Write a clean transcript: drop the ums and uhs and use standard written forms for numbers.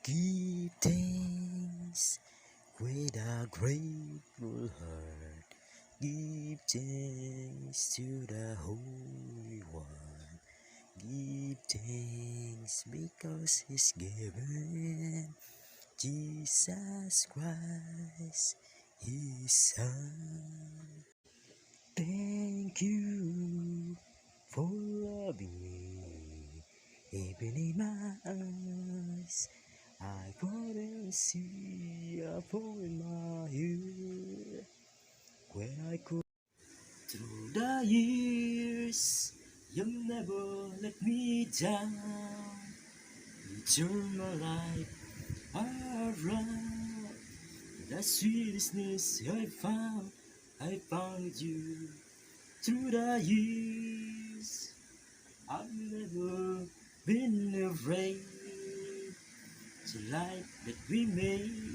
Give thanks with a grateful heart. Give thanks to the Holy One. Give thanks because He's given Jesus Christ, His Son. Thank you for loving me, even in my eyes. I couldn't see a hole in my ear when I could. Through the years, you never let me down. You turned my life around. The sweetness I found you. Through the years, I've never been afraid. The life that we made